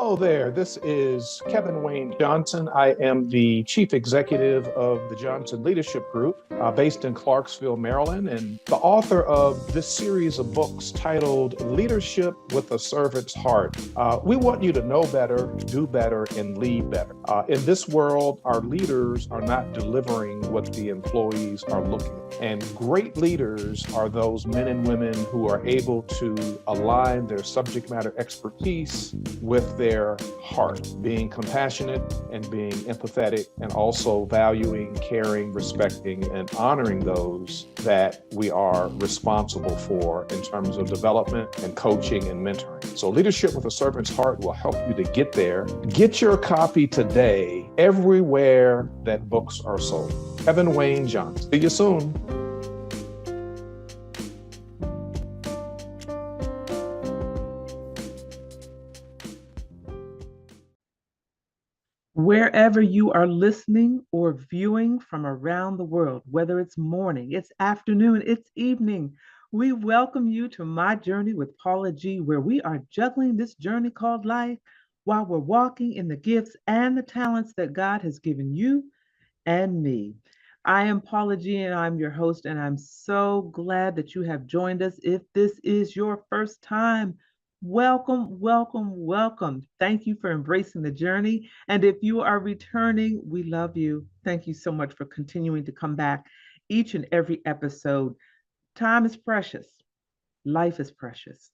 Hello there. This is Kevin Wayne Johnson. I am the Chief Executive of the Johnson Leadership Group, based in Clarksville, Maryland, and the author of this series of books titled Leadership with a Servant's Heart. We want you to know better, do better, and lead better. In this world, our leaders are not delivering what the employees are looking for. And great leaders are those men and women who are able to align their subject matter expertise with their heart, being compassionate and being empathetic, and also valuing, caring, respecting, and honoring those that we are responsible for in terms of development and coaching and mentoring. So Leadership with a Servant's Heart will help you to get there. Get your copy today everywhere that books are sold. Kevin Wayne Johnson. See you soon. Wherever you are listening or viewing from around the world, whether it's morning, it's afternoon, it's evening, we welcome you to My Journey with Paula G, where we are juggling this journey called life while we're walking in the gifts and the talents that God has given you and me. I am Paula G, and I'm your host, and I'm so glad that you have joined us. If this is your first time, welcome, welcome, welcome. Thank you for embracing the journey. And if you are returning, we love you. Thank you so much for continuing to come back each and every episode. Time is precious. Life is precious.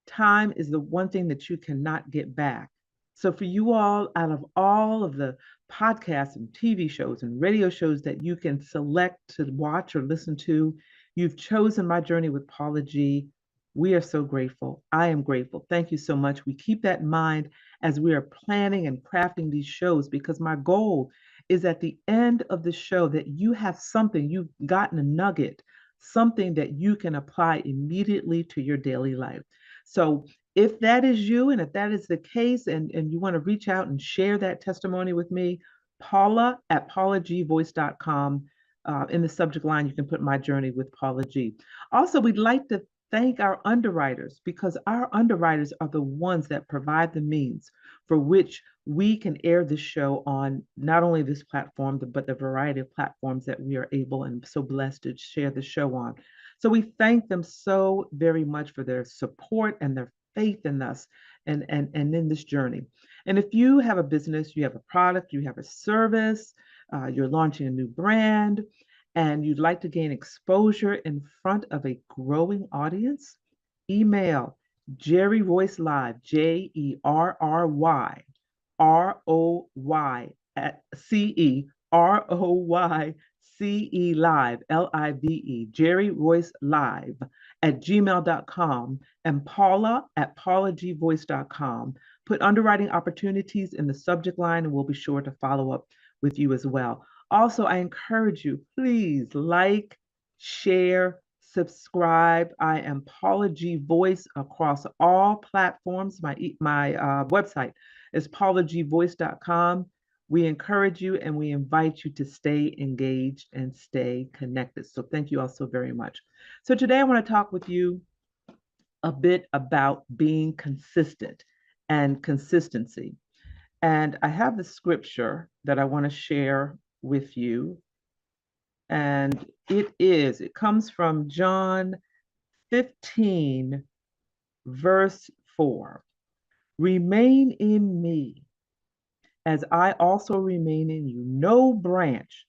Time is the one thing that you cannot get back. So for you all, out of all of the podcasts and TV shows and radio shows that you can select to watch or listen to, you've chosen My Journey with Paula G. We are so grateful. I am grateful. Thank you so much. We keep that in mind as we are planning and crafting these shows, because my goal is at the end of the show that you have something, you've gotten a nugget, something that you can apply immediately to your daily life. So if that is you, and if that is the case, and you want to reach out and share that testimony with me, Paula at paulagvoice.com. In the subject line, you can put My Journey with Paula G. Also, we'd like to thank our underwriters, because our underwriters are the ones that provide the means for which we can air this show on not only this platform, but the variety of platforms that we are able and so blessed to share the show on. So we thank them so very much for their support and their faith in us and in this journey. And if you have a business, you have a product, you have a service, you're launching a new brand, and you'd like to gain exposure in front of a growing audience, email Jerry Royce Live, JerryRoyce Live, Live, Jerry Royce Live at gmail.com, and Paula at paulagvoice.com. Put underwriting opportunities in the subject line, and we'll be sure to follow up with you as well. Also, I encourage you, please like, share, subscribe. I am Paula G Voice across all platforms. My website is paulagvoice.com. We encourage you and we invite you to stay engaged and stay connected. So thank you all so very much. So today I want to talk with you a bit about being consistent and consistency. And I have the scripture that I want to share with you. And it comes from John 15, verse 4. Remain in me as I also remain in you. No branch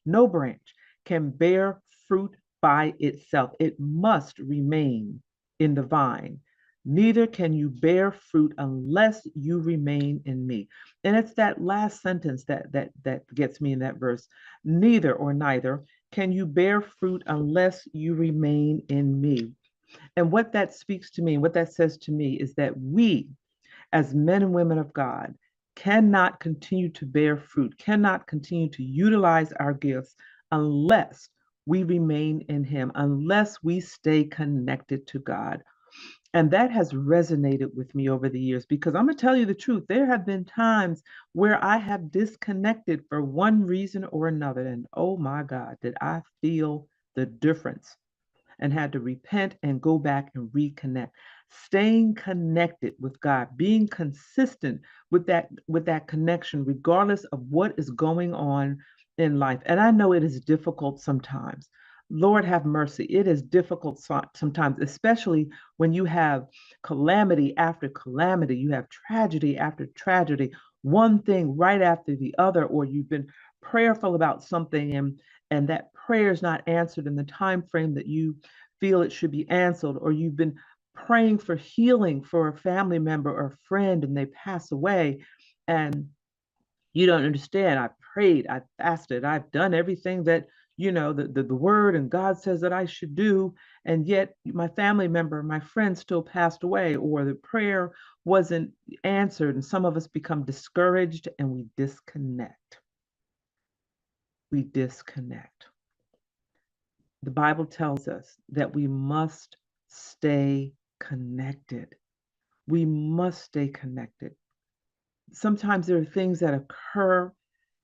can bear fruit by itself. It must remain in the vine. Neither can you bear fruit unless you remain in me. And it's that last sentence that gets me in that verse. Neither can you bear fruit unless you remain in me. And what that speaks to me, what that says to me, is that we, as men and women of God, cannot continue to bear fruit, cannot continue to utilize our gifts unless we remain in Him, unless we stay connected to God. And that has resonated with me over the years, because I'm going to tell you the truth. There have been times where I have disconnected for one reason or another. And oh my God, did I feel the difference and had to repent and go back and reconnect. staying connected with God, being consistent with that connection, regardless of what is going on in life. And I know it is difficult sometimes. Lord have mercy. It is difficult sometimes, especially when you have calamity after calamity, you have tragedy after tragedy, one thing right after the other, or you've been prayerful about something and that prayer is not answered in the time frame that you feel it should be answered, or you've been praying for healing for a family member or friend and they pass away and you don't understand. I prayed, I fasted, I've done everything that the word and God says that I should do, and yet my family member, my friend still passed away, or the prayer wasn't answered, and some of us become discouraged and we disconnect. We disconnect. The Bible tells us that we must stay connected. We must stay connected. Sometimes there are things that occur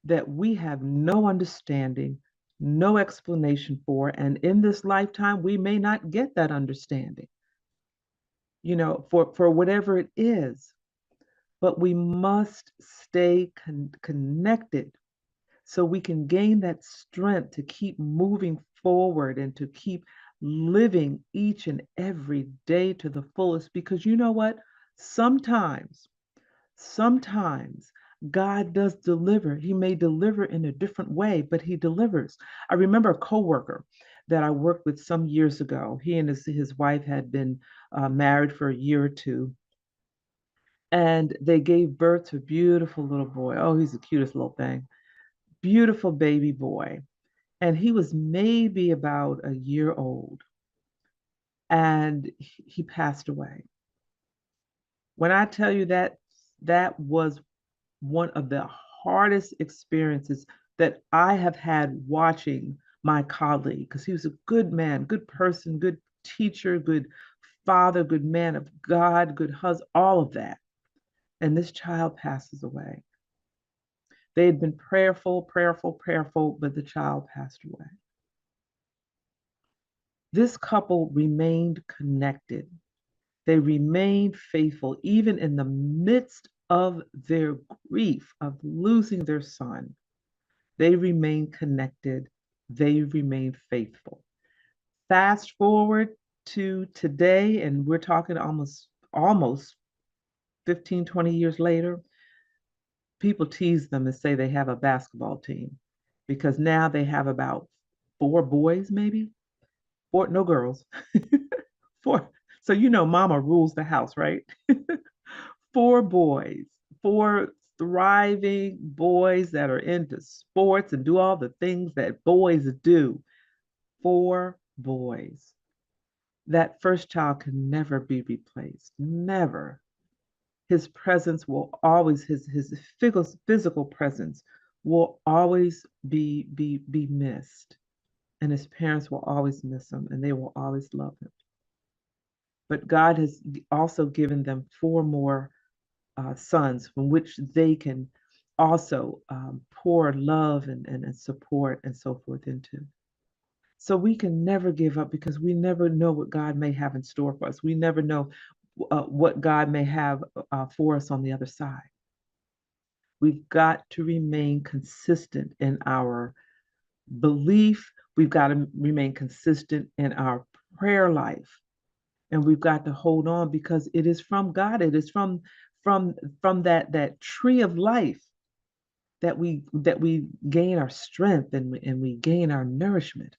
that we have no understanding, no explanation for. And in this lifetime, we may not get that understanding, for whatever it is. But we must stay connected so we can gain that strength to keep moving forward and to keep living each and every day to the fullest. Because you know what? Sometimes Sometimes God does deliver. He may deliver in a different way, but he delivers. I remember a coworker that I worked with some years ago. He and his wife had been married for a year or two, and they gave birth to a beautiful little boy. Oh, he's the cutest little thing. Beautiful baby boy. And he was maybe about a year old, and he passed away. When I tell you that, that was one of the hardest experiences that I have had watching my colleague, because he was a good man, good person, good teacher, good father, good man of God, good husband, all of that. And this child passes away. They had been prayerful, prayerful, prayerful, but the child passed away. This couple remained connected. They remained faithful, even in the midst of their grief of losing their son. They remain connected. They remain faithful. Fast forward to today, and we're talking almost 15, 20 years later. People tease them and say they have a basketball team because now they have about four boys, maybe four, no girls, four. So mama rules the house, right? Four boys, four thriving boys that are into sports and do all the things that boys do. Four boys. That first child can never be replaced. Never. His presence will always, his physical presence will always be missed. And his parents will always miss him and they will always love him. But God has also given them four more sons from which they can also pour love and support and so forth into. So we can never give up because we never know what God may have in store for us. We never know what God may have for us on the other side. We've got to remain consistent in our belief. We've got to remain consistent in our prayer life. And we've got to hold on because it is from God. It is from that tree of life that we gain our strength and we gain our nourishment.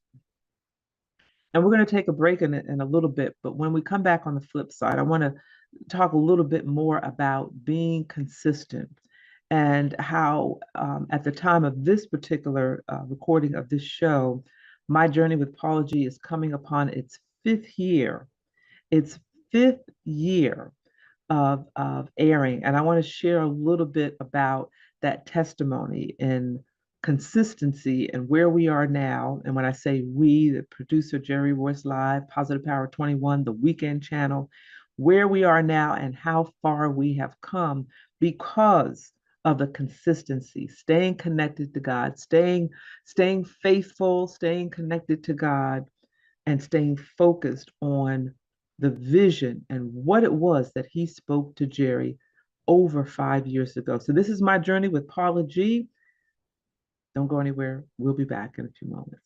And we're going to take a break in a little bit, but when we come back on the flip side, I want to talk a little bit more about being consistent and how, at the time of this particular recording of this show, my journey with Paula G is coming upon its fifth year. Its fifth year of airing. And I want to share a little bit about that testimony and consistency and where we are now. And when I say we, the producer Jerry Royce Live, Positive Power 21, the Weekend Channel, where we are now and how far we have come because of the consistency, staying connected to God, staying faithful, staying connected to God, and staying focused on the vision and what it was that he spoke to Jerry over 5 years ago. So this is my journey with Paula G. Don't go anywhere. We'll be back in a few moments.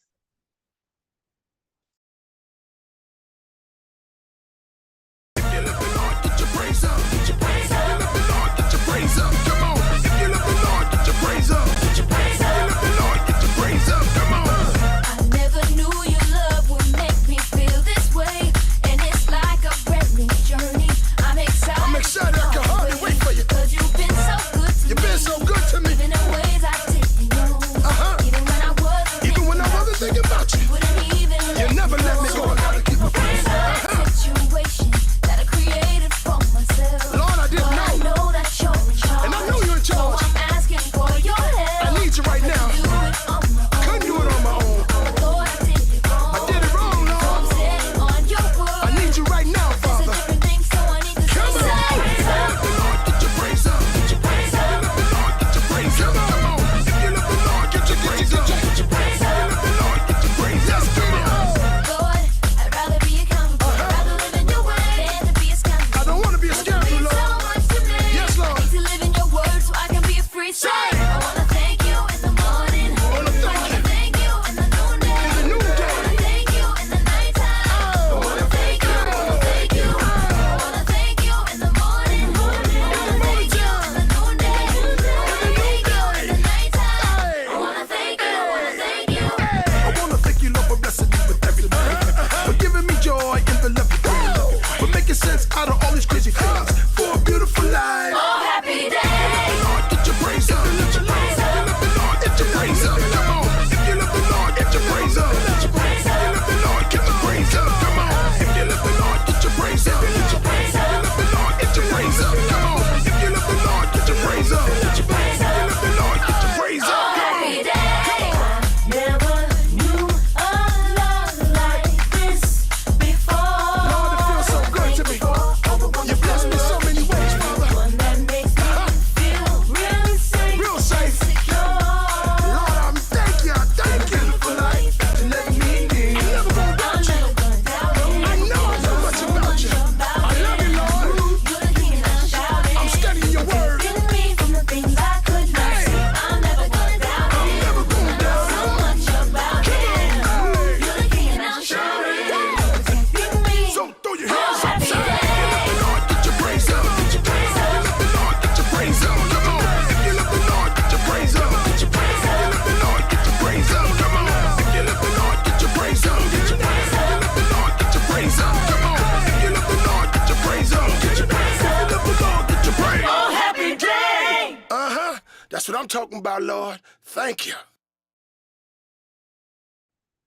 That's what I'm talking about, Lord. Thank you.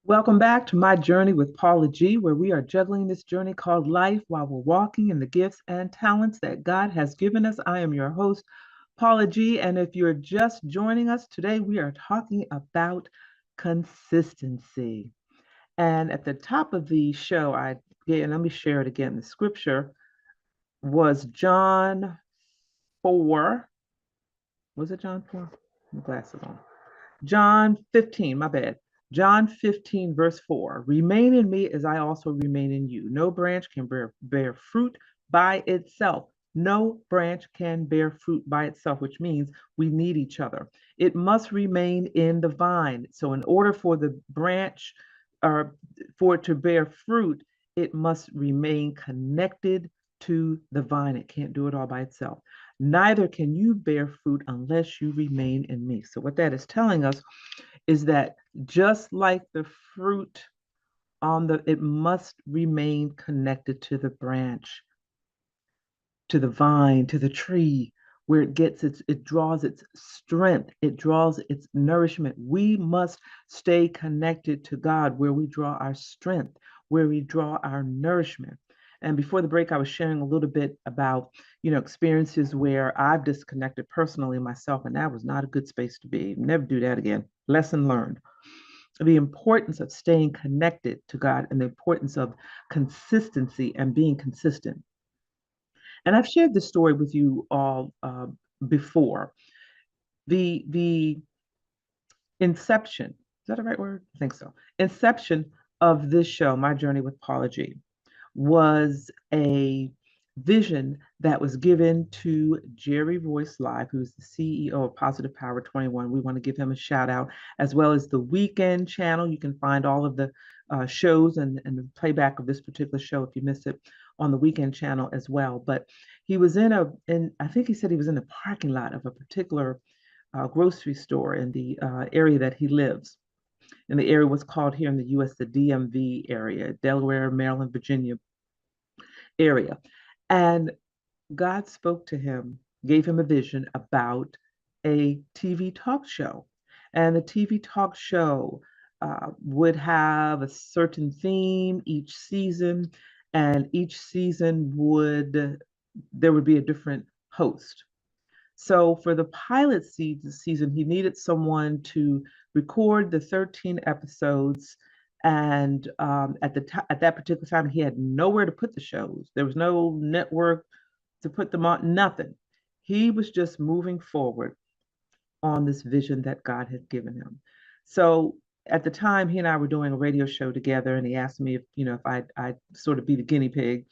Welcome back to my journey with Paula G, where we are juggling this journey called life while we're walking in the gifts and talents that God has given us. I am your host, Paula G, and if you're just joining us today, we are talking about consistency. And at the top of the show, let me share it again. The scripture was John 4. Was it John 4? My glasses on. John 15, my bad. John 15, verse 4. Remain in me as I also remain in you. No branch can bear fruit by itself. No branch can bear fruit by itself, which means we need each other. It must remain in the vine. So, in order for the branch or for it to bear fruit, it must remain connected to the vine. It can't do it all by itself. Neither can you bear fruit unless you remain in me. So, what that is telling us is that just like the fruit it must remain connected to the branch, to the vine, to the tree, where it draws its strength, it draws its nourishment. We must stay connected to God, where we draw our strength, where we draw our nourishment. And before the break, I was sharing a little bit about, experiences where I've disconnected personally myself, and that was not a good space to be. Never do that again. Lesson learned. The importance of staying connected to God and the importance of consistency and being consistent. And I've shared this story with you all before. The inception, is that the right word? I think so. Inception of this show, My Journey with Paula G, was a vision that was given to Jerry Royce Live, who's the CEO of Positive Power 21. We want to give him a shout out, as well as the Weekend channel. You can find all of the shows and the playback of this particular show if you miss it on the Weekend channel as well. But he was I think he said he was in the parking lot of a particular grocery store in the area that he lives. And the area was called here in the US the DMV area, Delaware, Maryland, Virginia area. And God spoke to him, gave him a vision about a TV talk show. And the TV talk show would have a certain theme each season, and each season there would be a different host. So for the pilot season, he needed someone to record the 13 episodes. And at that particular time, he had nowhere to put the shows. There was no network to put them on, nothing. He was just moving forward on this vision that God had given him. So at the time, he and I were doing a radio show together, and he asked me if I'd sort of be the guinea pig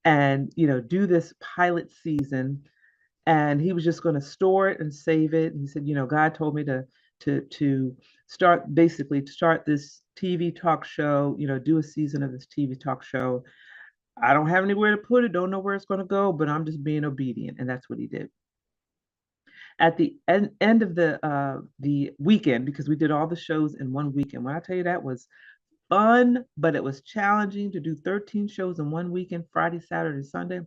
and do this pilot season, and he was just going to store it and save it. And he said, God told me to start this TV talk show, do a season of this TV talk show. I don't have anywhere to put it, don't know where it's going to go, but I'm just being obedient. And that's what he did. At the end of the weekend, because we did all the shows in one weekend, when I tell you that was fun, but it was challenging to do 13 shows in one weekend, Friday, Saturday, Sunday.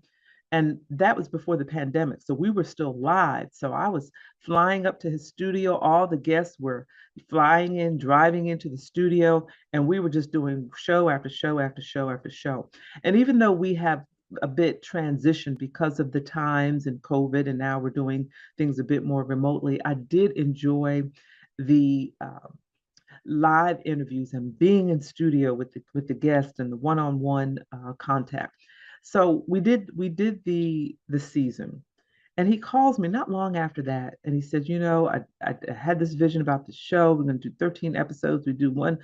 And that was before the pandemic. So we were still live. So I was flying up to his studio. All the guests were flying in, driving into the studio, and we were just doing show after show after show after show. And even though we have a bit transitioned because of the times and COVID, and now we're doing things a bit more remotely, I did enjoy the live interviews and being in studio with the guests and the one-on-one contact. So we did the season, and he calls me not long after that, and he said, I had this vision about the show. We're going to do 13 episodes. We do one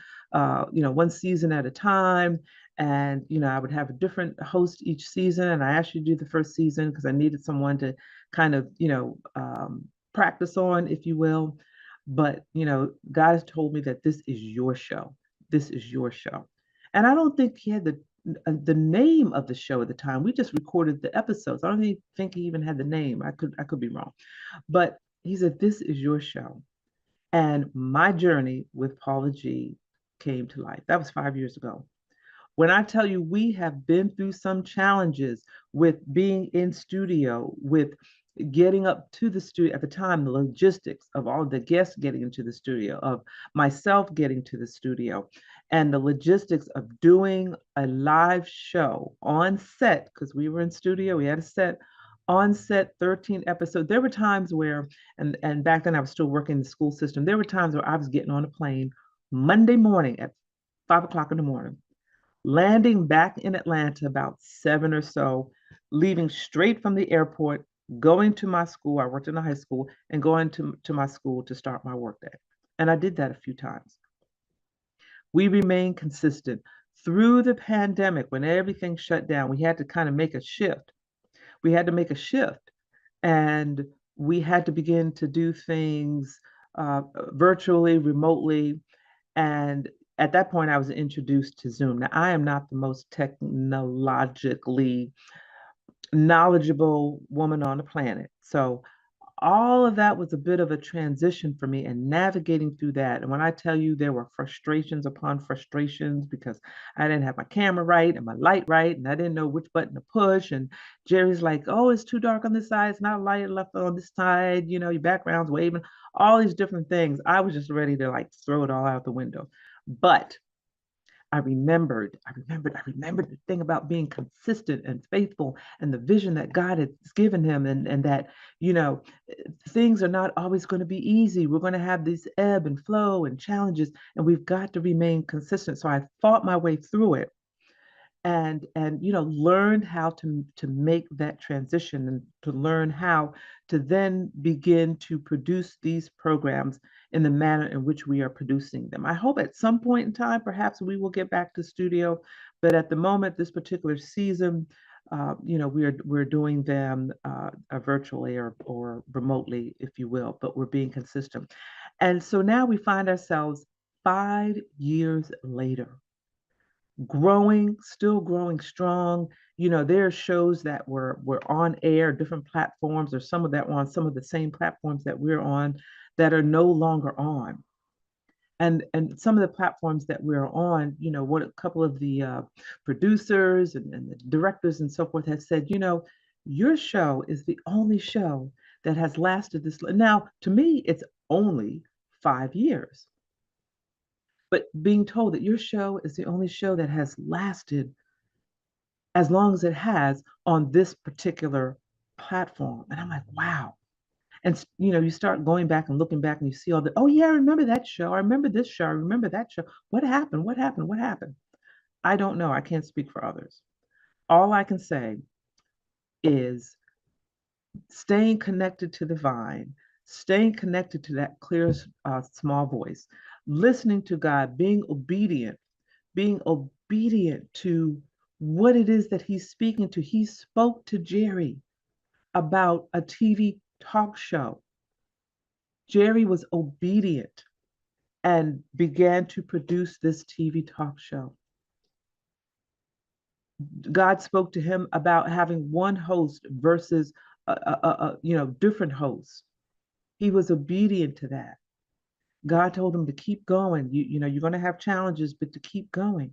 season at a time, and I would have a different host each season. And I asked you to do the first season because I needed someone to kind of practice on, if you will. But God has told me that this is your show. This is your show. And I don't think he had the name of the show at the time. We just recorded the episodes. I don't even think he even had the name. I could be wrong. But he said, this is your show. And my journey with Paula G came to life. That was 5 years ago. When I tell you we have been through some challenges with being in studio, with getting up to the studio at the time, the logistics of all the guests getting into the studio, of myself getting to the studio, and the logistics of doing a live show on set, because we were in studio, we had a set on set, 13 episodes. There were times where, and back then I was still working in the school system, there were times where I was getting on a plane Monday morning at 5 o'clock in the morning, landing back in Atlanta about 7 or so, leaving straight from the airport, going to my school. I worked in a high school, and going to my school to start my workday. And I did that a few times. We remained consistent through the pandemic. When everything shut down, we had to kind of make a shift. We had to make a shift, and we had to begin to do things virtually, remotely. And at that point, I was introduced to Zoom. Now, I am not the most technologically knowledgeable woman on the planet. So all of that was a bit of a transition for me, and navigating through that. And when I tell you there were frustrations upon frustrations because I didn't have my camera right and my light right, and I didn't know which button to push. And Jerry's like, oh, it's too dark on this side. It's not light enough on this side. Your background's waving, all these different things. I was just ready to throw it all out the window. But I remembered the thing about being consistent and faithful, and the vision that God has given him, and that, things are not always going to be easy. We're going to have this ebb and flow and challenges, and we've got to remain consistent. So I fought my way through it. and learned how to make that transition and to learn how to then begin to produce these programs in the manner in which we are producing them. I hope at some point in time, perhaps we will get back to studio, but at the moment, this particular season, we're doing them virtually or remotely, if you will, but we're being consistent. And so now we find ourselves 5 years later, still growing strong. There are shows that were on air, different platforms, or some of that were on some of the same platforms that we're on that are no longer on. And some of the platforms that we're on, what a couple of the producers and the directors and so forth have said, your show is the only show that has lasted this. Now, to me, it's only 5 years. But being told that your show is the only show that has lasted as long as it has on this particular platform. And I'm like, wow. And you start going back and looking back and you see all the, oh yeah, I remember that show. I remember this show. I remember that show. What happened? What happened? What happened? I don't know. I can't speak for others. All I can say is staying connected to the vine, staying connected to that clear, small voice, listening to God, being obedient to what it is that he's speaking to. He spoke to Jerry about a TV talk show. Jerry was obedient and began to produce this TV talk show. God spoke to him about having one host versus different hosts. He was obedient to that. God told him to keep going. You're going to have challenges, but to keep going.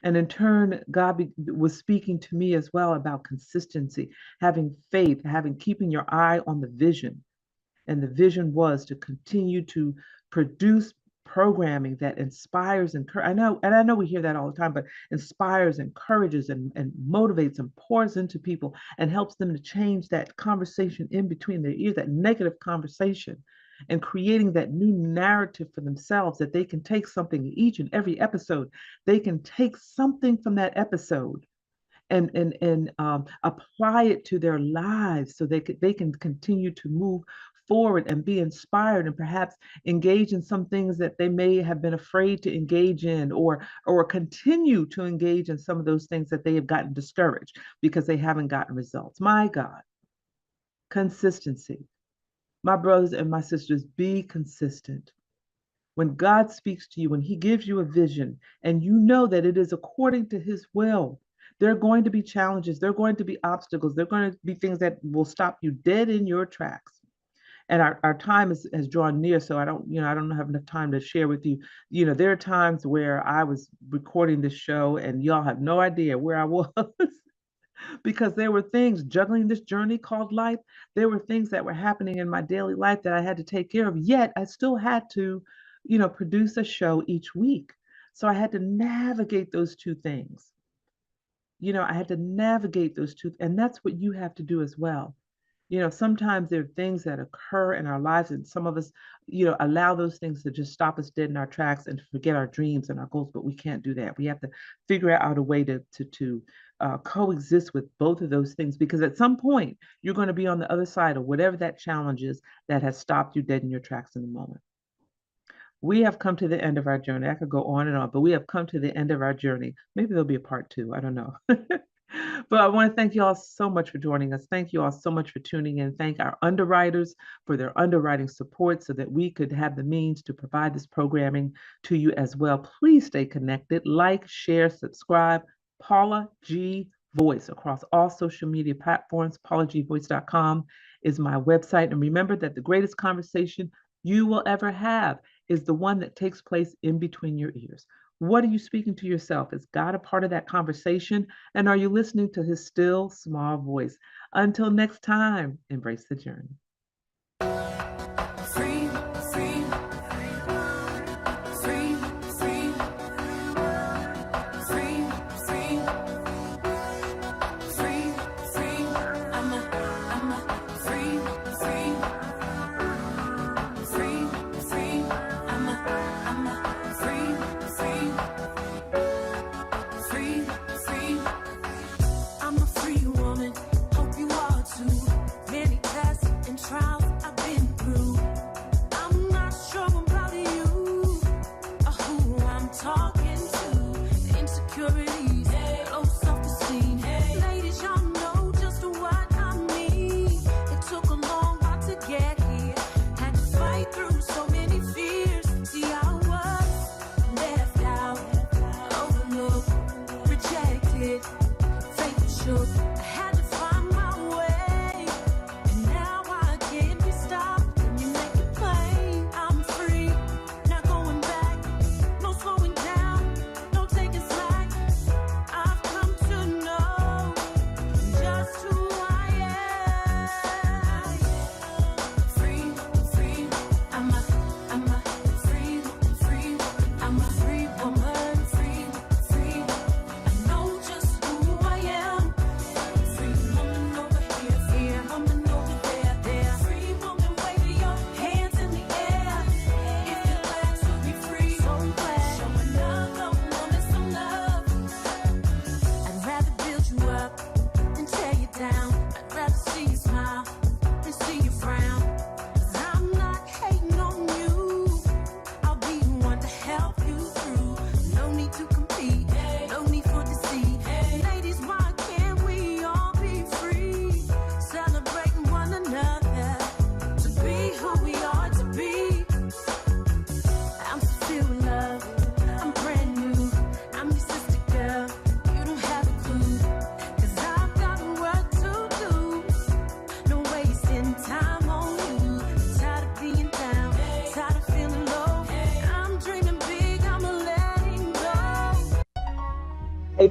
And in turn, God was speaking to me as well about consistency, having faith, keeping your eye on the vision. And the vision was to continue to produce programming that inspires and I know we hear that all the time, but inspires, encourages, and motivates and pours into people and helps them to change that conversation in between their ears, that negative conversation, and creating that new narrative for themselves that they can take something each and every episode. They can take something from that episode and apply it to their lives so they can continue to move forward and be inspired and perhaps engage in some things that they may have been afraid to engage in, or continue to engage in some of those things that they have gotten discouraged because they haven't gotten results. My God, consistency. My brothers and my sisters, be consistent. When God speaks to you, when he gives you a vision and you know that it is according to his will, there are going to be challenges, there are going to be obstacles, there are going to be things that will stop you dead in your tracks. And our time has drawn near, so I don't have enough time to share with you. There are times where I was recording this show and y'all have no idea where I was because there were things juggling this journey called life. There were things that were happening in my daily life that I had to take care of, yet I still had to, produce a show each week. So I had to navigate those two things. I had to navigate those two, and that's what you have to do as well. Sometimes there are things that occur in our lives, and some of us, allow those things to just stop us dead in our tracks and forget our dreams and our goals. But we can't do that. We have to figure out a way to coexist with both of those things, because at some point you're going to be on the other side of whatever that challenge is that has stopped you dead in your tracks in the moment. We have come to the end of our journey. I could go on and on, but we have come to the end of our journey. Maybe there'll be a part two. I don't know. But I want to thank you all so much for joining us. Thank you all so much for tuning in. Thank our underwriters for their underwriting support so that we could have the means to provide this programming to you as well. Please stay connected. Like, share, subscribe. Paula G Voice across all social media platforms. PaulaGVoice.com is my website. And remember that the greatest conversation you will ever have is the one that takes place in between your ears. What are you speaking to yourself? Is God a part of that conversation? And are you listening to his still small voice? Until next time, embrace the journey. Free, free, free, free, free, free, free, free. I'm a free, free, free, free. I'm a free, free, free.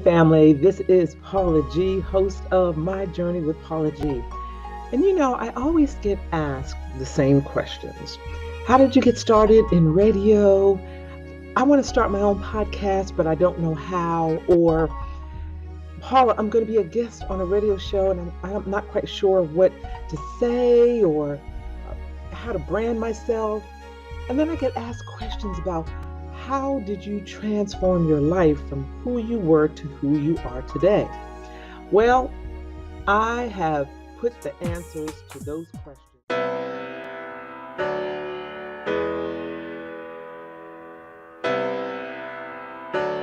family. This is Paula G, host of My Journey with Paula G. And I always get asked the same questions. How did you get started in radio? I want to start my own podcast, but I don't know how. Or, Paula, I'm going to be a guest on a radio show and I'm not quite sure what to say or how to brand myself. And then I get asked questions about how did you transform your life from who you were to who you are today? Well, I have put the answers to those questions.